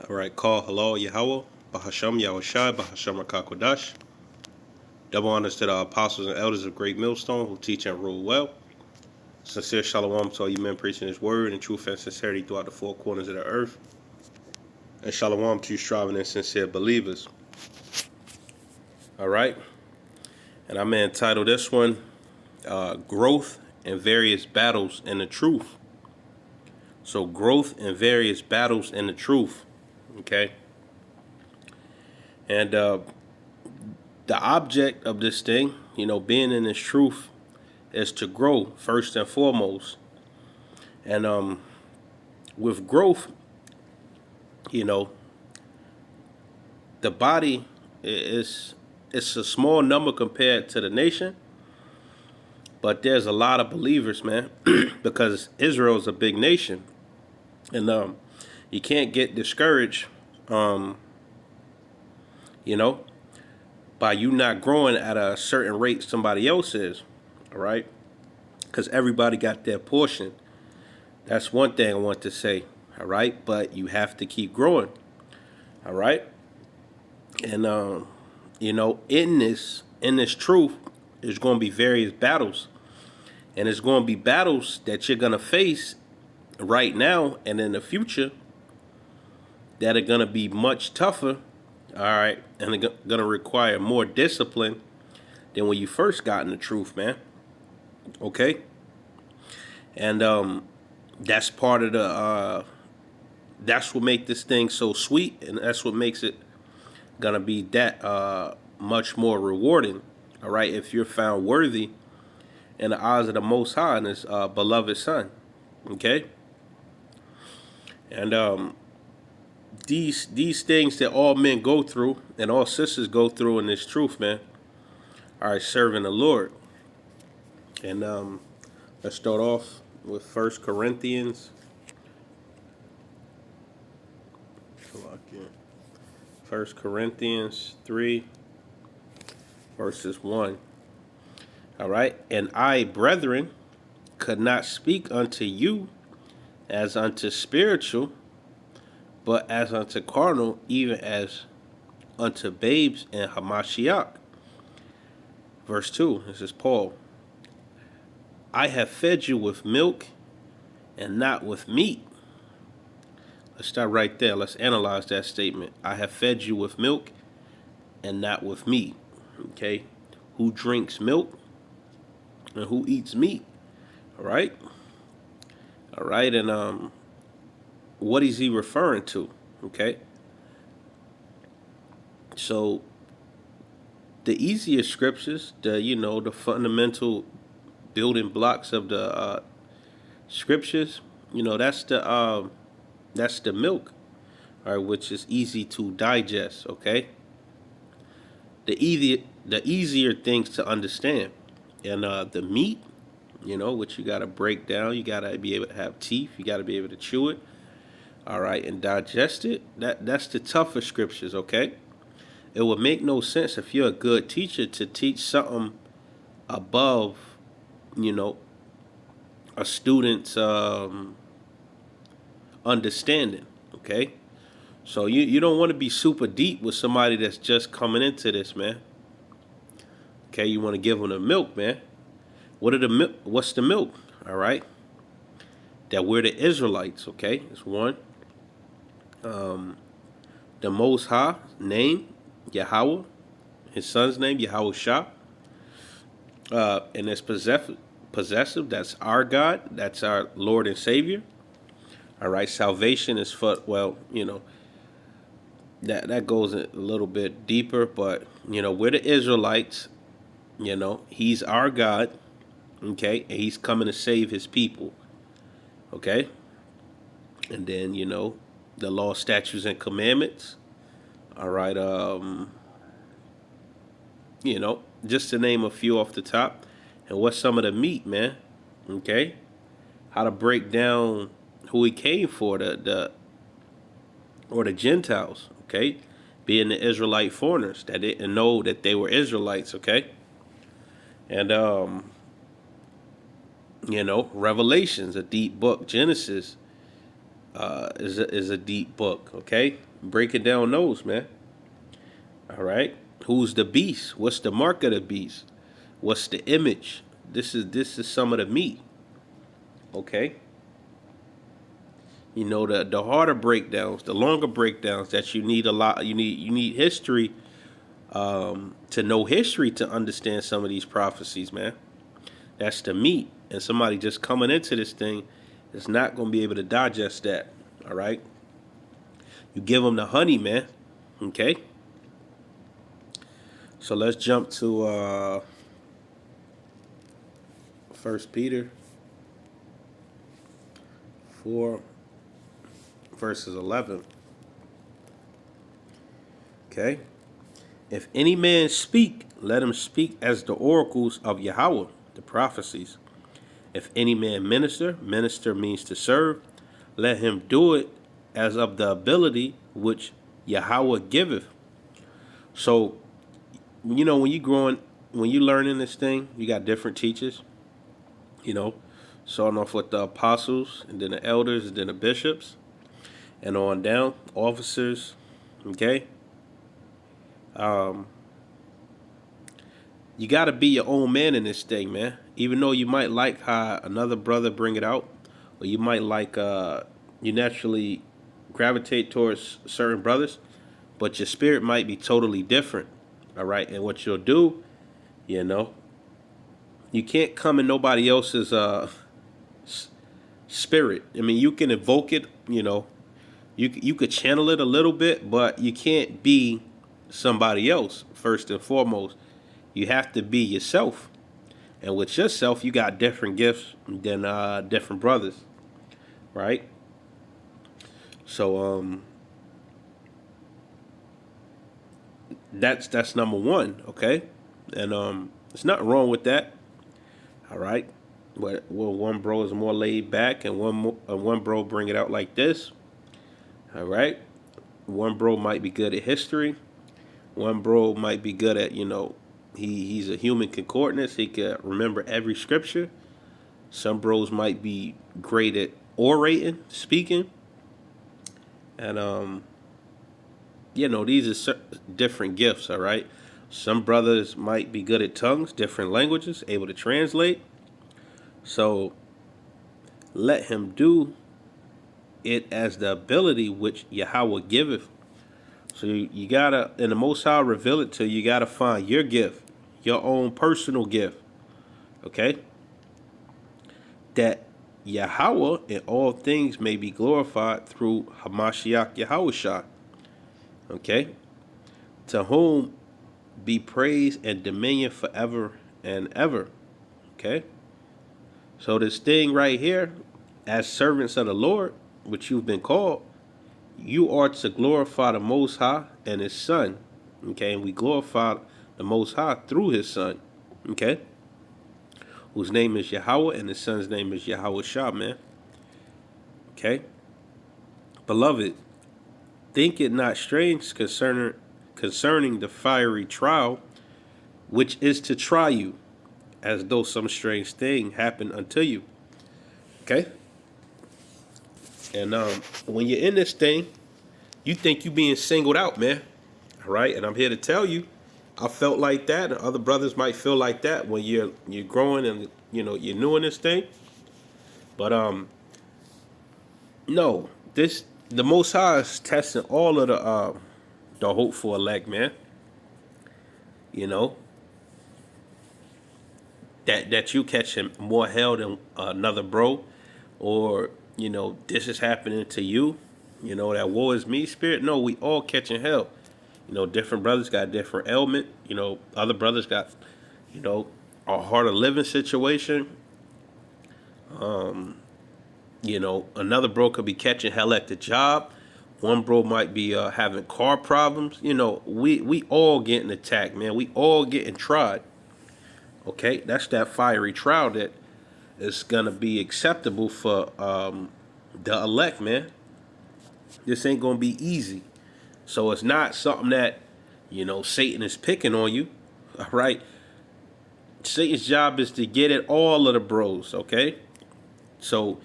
All right, call hello Yahweh, Bahasham Yahushai, Bahasham Rakakwadash. Double honors to the apostles and elders of Great Millstone who teach and rule well. Sincere shalom to all you men preaching his word in truth and sincerity throughout the four corners of the earth. And shalom to you striving and sincere believers. All right, and I'm going to entitle this one, Growth and Various Battles in the Truth. So growth and various battles in the truth, okay? And the object of this thing, being in this truth, is to grow first and foremost. And with growth, the body it's a small number compared to the nation, but there's a lot of believers, man, because Israel is a big nation, and you can't get discouraged, by you not growing at a certain rate somebody else is, all right? Because everybody got their portion. That's one thing I want to say, all right? But you have to keep growing, all right? And in this truth, there's going to be various battles, and it's going to be battles that you're going to face right now and in the future that are going to be much tougher, all right, and they're going to require more discipline than when you first got in the truth, man. Okay? And that's part of the that's what makes this thing so sweet, and that's what makes it gonna be that much more rewarding, all right, if you're found worthy in the eyes of the Most High and his beloved Son. Okay? And these things that all men go through and all sisters go through in this truth, man, are serving the Lord. And let's start off with 1 Corinthians. 1 Corinthians 3, verses 1. All right. And I, brethren, could not speak unto you as unto spiritual, but as unto carnal, even as unto babes in Hamashiach. Verse 2, this is Paul. I have fed you with milk and not with meat. Let's start right there. Let's analyze that statement. I have fed you with milk and not with meat. Okay? Who drinks milk and who eats meat? All right? All right, and what is he referring to? Okay? So the easier scriptures, the fundamental building blocks of the scriptures, that's the milk, all right, which is easy to digest, okay? The easier things to understand. And the meat, which you got to break down, you got to be able to have teeth, you got to be able to chew it, all right, and digest it. That's the tougher scriptures, okay? It would make no sense if you're a good teacher to teach something above, a student's understanding, okay? So you don't want to be super deep with somebody that's just coming into this, man. Okay, you want to give them the milk, man. What's the milk? All right, that we're the Israelites. Okay, it's one. The Most High name Yahweh, his son's name Yahushua, and it's possessive. That's our God. That's our Lord and Savior. All right, salvation is for that goes a little bit deeper, but we're the Israelites. He's our God, okay, and he's coming to save his people, okay. And then the law, statutes, and commandments. All right, just to name a few off the top. And what's some of the meat, man? Okay, how to break down who he came for, the Gentiles, okay, being the Israelite foreigners that didn't know that they were Israelites, okay. And Revelations, a deep book, Genesis, is a deep book. Okay, breaking down those, man. All right, who's the beast? What's the mark of the beast? What's the image? This is some of the meat. Okay, you know the harder breakdowns, the longer breakdowns that you need a lot. You need history to know history to understand some of these prophecies, man. That's the meat, and somebody just coming into this thing is not going to be able to digest that. All right, you give them the honey, man. Okay, so let's jump to 1 Peter 4 verses 11. Okay, if any man speak, let him speak as the oracles of Yahweh, the prophecies. If any man minister, minister means to serve, let him do it as of the ability which Yahweh giveth. So, you know, when you learning this thing, you got different teachers, you know, starting off with the apostles, and then the elders, and then the bishops, and on down, officers, okay? You got to be your own man in this thing, man. Even though you might like how another brother bring it out, or you might like you naturally gravitate towards certain brothers, but your spirit might be totally different. All right, and what you'll do, you know, you can't come in nobody else's spirit. I mean, you can evoke it, you know, you could channel it a little bit, but you can't be somebody else first and foremost. You have to be yourself. And with yourself, you got different gifts than different brothers, right? So that's number one, okay? And there's nothing wrong with that, all right? But well, one bro is more laid back, and one bro bring it out like this, all right? One bro might be good at history. One bro might be good at, you know, he's a human concordance. He can remember every scripture. Some bros might be great at orating, speaking, and you know, these are different gifts. All right, some brothers might be good at tongues, different languages, able to translate. So let him do it as the ability which Yahweh giveth. So you gotta, and the Most High reveal it to you. You gotta find your gift, your own personal gift. Okay, that Yahweh in all things may be glorified through Hamashiach Yahushua. Okay, to whom be praise and dominion forever and ever. Okay, so this thing right here, as servants of the Lord, which you've been called, you are to glorify the Most High and His Son. Okay, and we glorify the Most High through His Son. Okay, whose name is Yahweh, and His Son's name is Yahushua, man. Okay, beloved, think it not strange concerning the fiery trial, which is to try you, as though some strange thing happened unto you. Okay, and when you're in this thing, you think you being singled out, man. All right, and I'm here to tell you, I felt like that, and other brothers might feel like that when you're growing and you know you're new in this thing. But no, this the Most High is testing all of the hopeful elect, man. You know that you catching more hell than another bro, or you know this is happening to you. You know that woe is me spirit. No, we all catching hell. You know, different brothers got different ailment. You know, other brothers got, you know, a harder living situation. You know, another bro could be catching hell at the job. One bro might be having car problems. You know, we all getting attacked, man. We all getting tried. Okay, that's that fiery trial that is gonna be acceptable for the elect, man. This ain't gonna be easy. So it's not something that, you know, Satan is picking on you. All right. Satan's job is to get at all of the bros, okay? So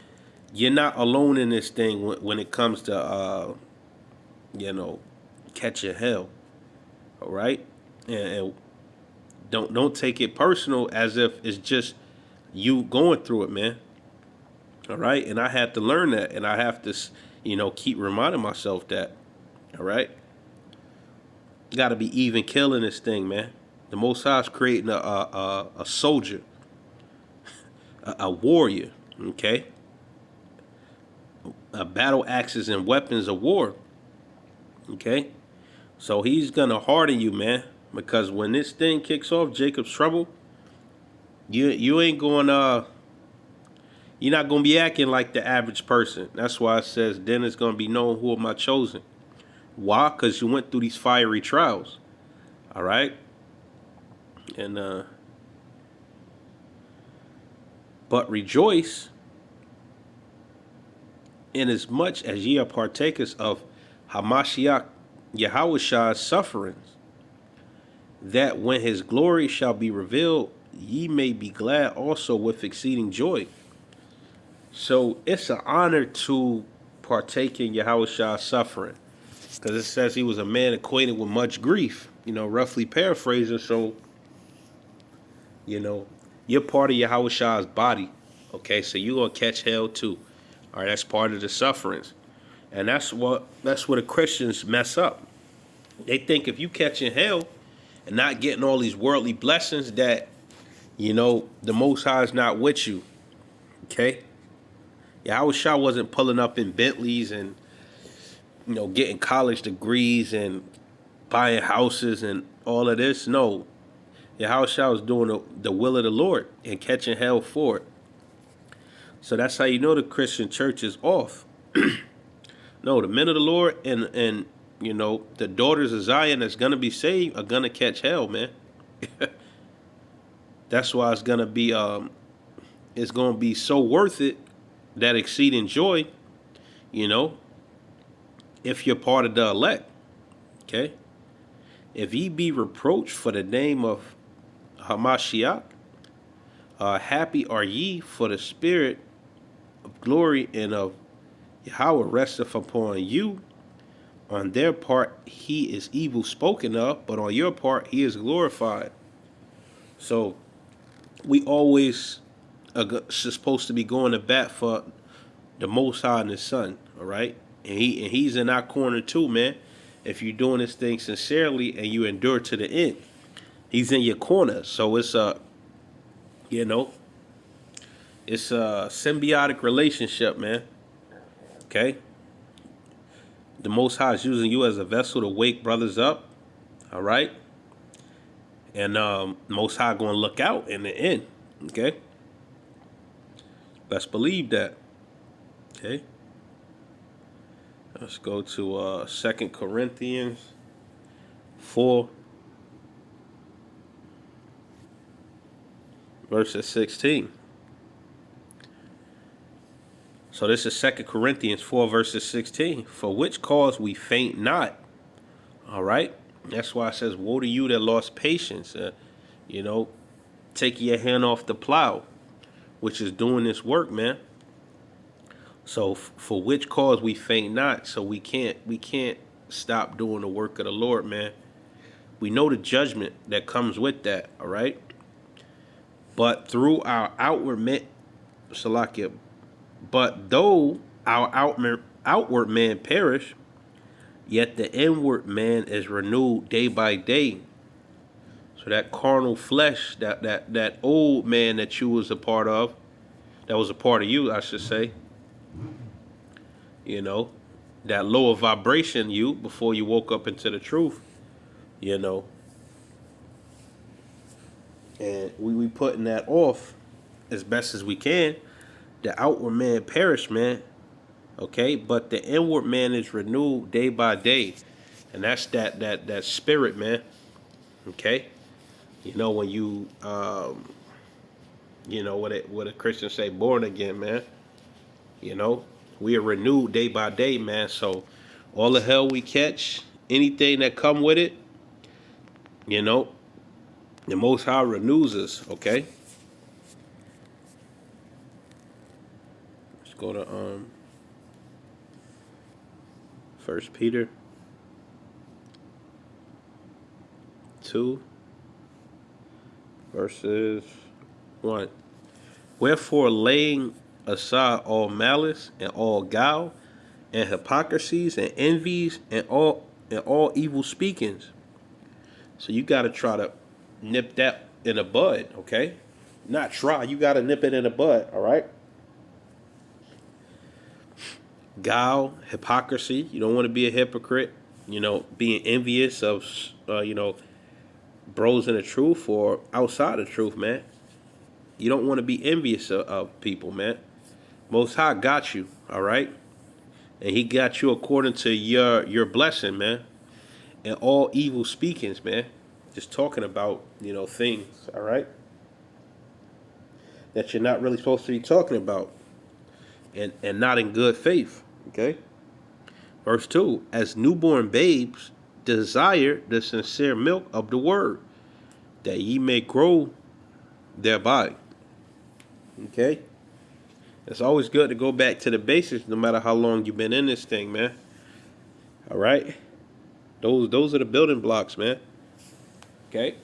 you're not alone in this thing when it comes to you know, catching hell. All right, and don't take it personal as if it's just you going through it, man. All right, and I had to learn that, and I have to, keep reminding myself that. All right, got to be even killing this thing, man. The Most High's creating a soldier, a warrior. Okay, battle axes and weapons of war. Okay, so he's gonna harden you, man, because when this thing kicks off, Jacob's trouble, you ain't going you're not gonna be acting like the average person. That's why it says then it's gonna be known who am I chosen. Why? Because you went through these fiery trials. All right, and but rejoice inasmuch as ye are partakers of Hamashiach Yahweh's sufferings, that when his glory shall be revealed, ye may be glad also with exceeding joy. So it's an honor to partake in Yahweh's suffering, because it says he was a man acquainted with much grief, roughly paraphrasing. So, you're part of Yahweh's body, okay? So you're going to catch hell too. All right, that's part of the sufferings. And that's where the Christians mess up. They think if you catching hell and not getting all these worldly blessings that, the Most High is not with you, okay? Yahweh wasn't pulling up in Bentleys and, getting college degrees and buying houses and all of this. No, Yahweh was doing the will of the Lord and catching hell for it. So that's how you know the Christian church is off. No, the men of the Lord and the daughters of Zion that's gonna be saved are gonna catch hell, man. That's why it's gonna be so worth it, that exceeding joy, if you're part of the elect. Okay? If ye be reproached for the name of Hamashiach, happy are ye, for the spirit of glory and of Yahweh resteth upon you. On their part he is evil spoken of, but on your part he is glorified. So we always are supposed to be going to bat for the Most High and His Son, all right? And he's in our corner too, man. If you're doing this thing sincerely and you endure to the end, he's in your corner. So it's it's a symbiotic relationship, man. Okay? The Most High is using you as a vessel to wake brothers up, all right? And Most High going to look out in the end, okay? Let's believe that, okay? Let's go to 2 Corinthians 4, verses 16. So this is 2 Corinthians 4, verses 16. For which cause we faint not. All right? That's why it says, woe to you that lost patience. Take your hand off the plow, which is doing this work, man. So for which cause we faint not. So we can't stop doing the work of the Lord, man. We know the judgment that comes with that, all right? But through our outward man, Salakia, but though our outward man perish, yet the inward man is renewed day by day. So that carnal flesh, that old man that you was a part of, that was a part of you, I should say, that lower vibration you before you woke up into the truth, and we putting that off as best as we can. The outward man perish, man. Okay, but the inward man is renewed day by day, and that's that spirit, man. Okay, when you what a Christian say, born again, man. We are renewed day by day, man. So all the hell we catch, anything that come with it, the Most High renews us. Okay. go to 1 Peter 2 verses 1. Wherefore, laying aside all malice and all guile and hypocrisies and envies and all evil speakings. So you got to try to nip that in the bud, okay? Not try, you got to nip it in the bud, all right? Guile, hypocrisy. You don't want to be a hypocrite. Being envious of, bros in the truth or outside the truth, man. You don't want to be envious of people, man. Most High got you, all right? And he got you according to your blessing, man. And all evil speakings, man. Just talking about, things, all right? That you're not really supposed to be talking about. And not in good faith, okay? Verse 2, as newborn babes desire the sincere milk of the word, that ye may grow thereby. Okay? It's always good to go back to the basics no matter how long you've been in this thing, man. All right? Those are the building blocks, man. Okay?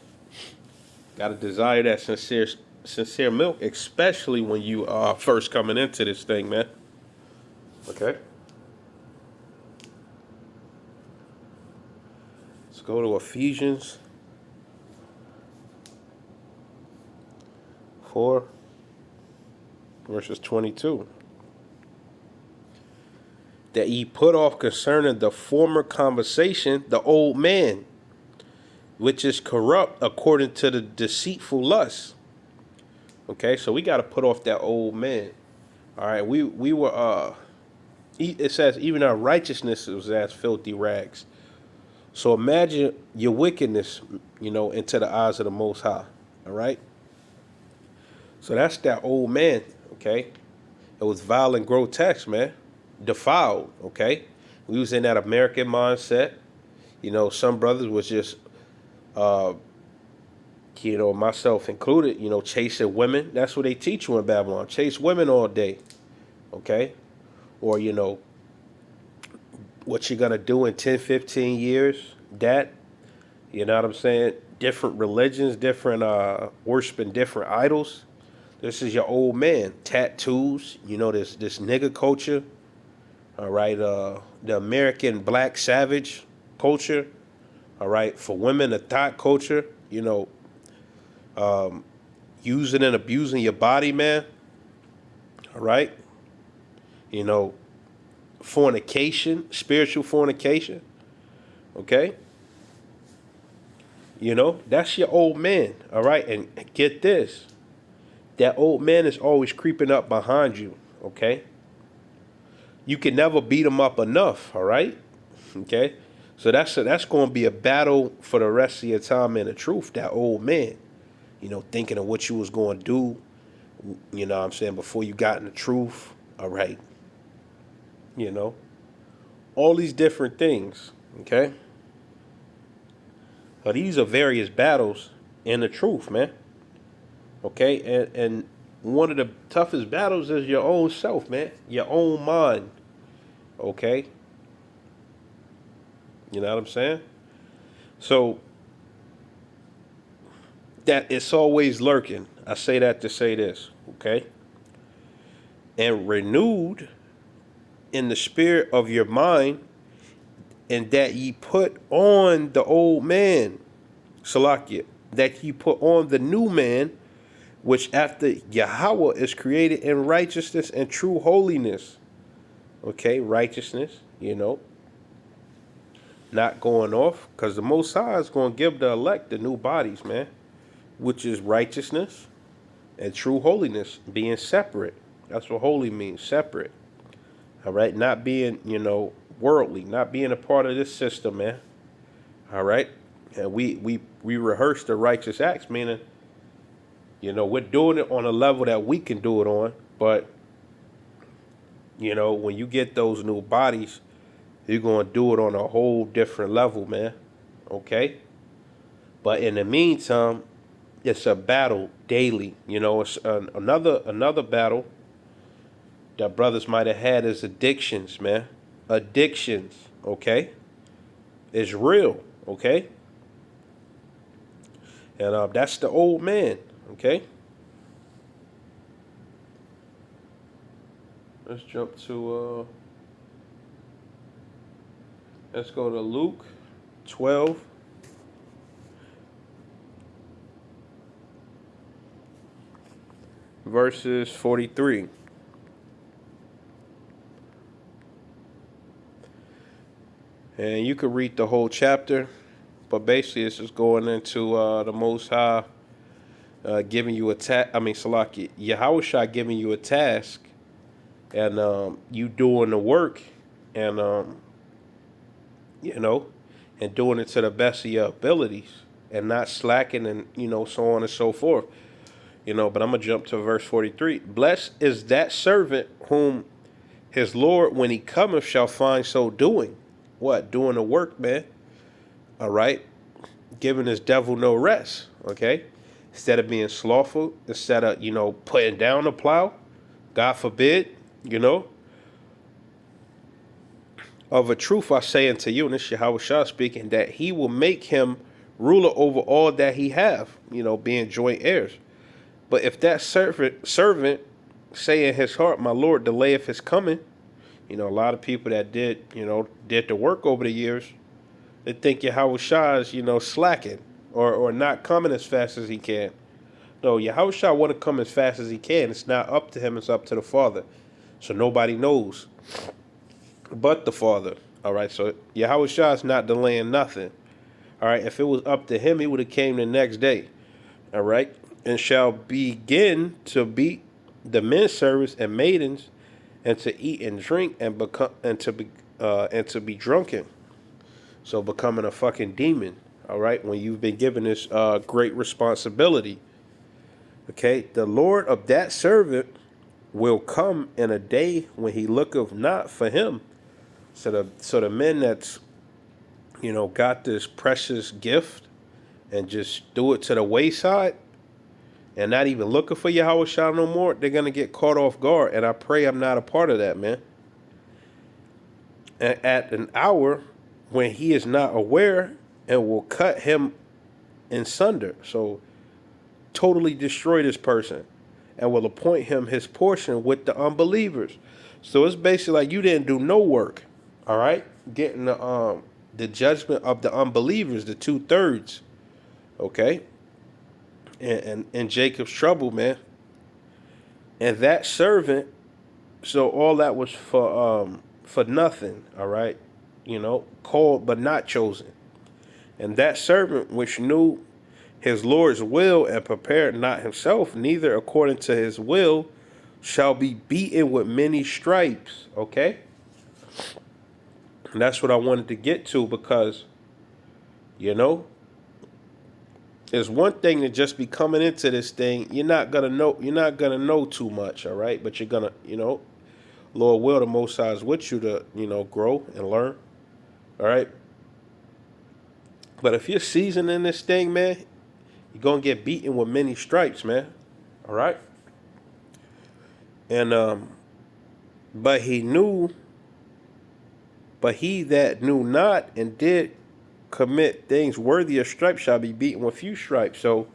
Got to desire that sincere milk, especially when you are first coming into this thing, man. Okay? Let's go to Ephesians 4 verses 22. That ye put off concerning the former conversation the old man, which is corrupt according to the deceitful lust. Okay, so we got to put off that old man. All right, we were it says even our righteousness was as filthy rags. So imagine your wickedness, into the eyes of the Most High. All right. So that's that old man. Okay, it was vile and grotesque, man. Defiled. Okay, we was in that American mindset. Some brothers was just, myself included, chasing women. That's what they teach you in Babylon. Chase women all day. Okay, or what you're gonna do in 10, 15 years. That, you know what I'm saying? Different religions, different worshiping different idols. This is your old man. Tattoos, this nigga culture. All right, the American black savage culture. All right, for women, the thought culture. Using and abusing your body, man. All right. Fornication, spiritual fornication. Okay. That's your old man. All right, and get this. That old man is always creeping up behind you, okay? You can never beat him up enough, all right? Okay? So that's going to be a battle for the rest of your time in the truth, that old man. Thinking of what you was going to do, what I'm saying, before you got in the truth, all right? All these different things, okay? But these are various battles in the truth, man. Okay, and one of the toughest battles is your own self, man. Your own mind. Okay? You know what I'm saying? So, that it's always lurking. I say that to say this, okay? And renewed in the spirit of your mind, and that ye put on the old man, Salakia, that ye put on the new man, which after Yahweh is created in righteousness and true holiness. Okay, righteousness, not going off, because the Most High is going to give the elect the new bodies, man, which is righteousness and true holiness, being separate. That's what holy means, separate. All right, not being, worldly, not being a part of this system, man. All right, and we rehearse the righteous acts, meaning, we're doing it on a level that we can do it on, but, when you get those new bodies, you're going to do it on a whole different level, man. Okay? But in the meantime, it's a battle daily. It's another battle that brothers might have had is addictions, man. Addictions, okay? It's real, okay? And that's the old man, okay? Let's jump to, let's go to Luke 12. Verses 43. And you could read the whole chapter, but basically it's just going into the Most High giving you a task. Salaki, Yahushua giving you a task, and you doing the work, and and doing it to the best of your abilities, and not slacking, and so on and so forth. But I'm gonna jump to verse 43. Blessed is that servant whom his Lord, when he cometh, shall find so doing. What? Doing the work, man. All right? Giving his devil no rest, okay? Instead of being slothful, instead of, putting down the plow, God forbid, Of a truth I say unto you, and this is Yahushua speaking, that he will make him ruler over all that he have, being joint heirs. But if that servant say in his heart, my Lord delayeth his coming, a lot of people that did the work over the years, they think Yahushua is, slacking or not coming as fast as he can. No, Yahushua want to come as fast as he can. It's not up to him, it's up to the Father. So nobody knows but the Father. All right, so Yahushua is not delaying nothing. All right, if it was up to him, he would have came the next day. All right, and shall begin to beat the men servants and maidens, and to eat and drink, and to be drunken. So becoming a fucking demon. All right, when you've been given this great responsibility. Okay, the Lord of that servant will come in a day when he looketh not for him. So the men that's got this precious gift and just threw it to the wayside and not even looking for Yahushua no more, they're gonna get caught off guard. And I pray I'm not a part of that, man. And at an hour when he is not aware, and will cut him in sunder. So totally destroy this person, and will appoint him his portion with the unbelievers. So it's basically like you didn't do no work. All right, getting the judgment of the unbelievers, the 2/3. Okay, and Jacob's trouble, man. And that servant, so all that was for nothing. All right, called but not chosen. And that servant which knew his Lord's will and prepared not himself, neither according to his will, shall be beaten with many stripes. Okay? And that's what I wanted to get to, because, it's one thing to just be coming into this thing. You're not gonna know too much, all right? But you're gonna, Lord will, the Most High is with you to, grow and learn. All right. But if you're seasoned in this thing, man, you're going to get beaten with many stripes, man. All right? And, but he that knew not and did commit things worthy of stripes shall be beaten with few stripes. So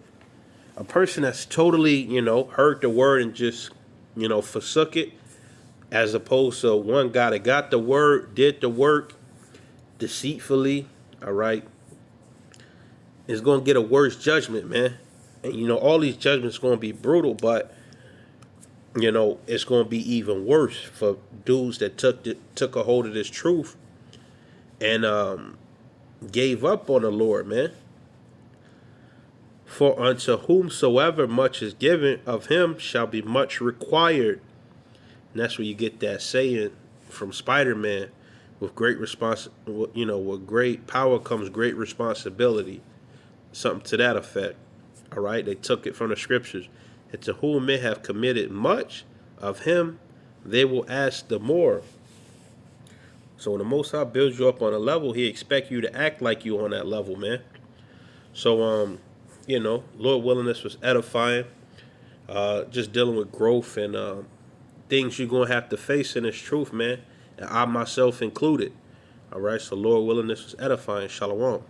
a person that's totally, heard the word and just, forsook it, as opposed to one guy that got the word, did the work deceitfully, all right, is going to get a worse judgment, man. And, all these judgments are going to be brutal, but, it's going to be even worse for dudes that took a hold of this truth and gave up on the Lord, man. For unto whomsoever much is given, of him shall be much required. And that's where you get that saying from Spider-Man, with with great power comes great responsibility. Something to that effect. All right, they took it from the scriptures. And to whom men have committed much, of him they will ask the more. So when the Most High builds you up on a level, he expects you to act like you on that level, man. So Lord willing, this was edifying. Just dealing with growth and things you're gonna have to face in this truth, man. And I myself included. All right. So Lord willing, this was edifying. Shalom.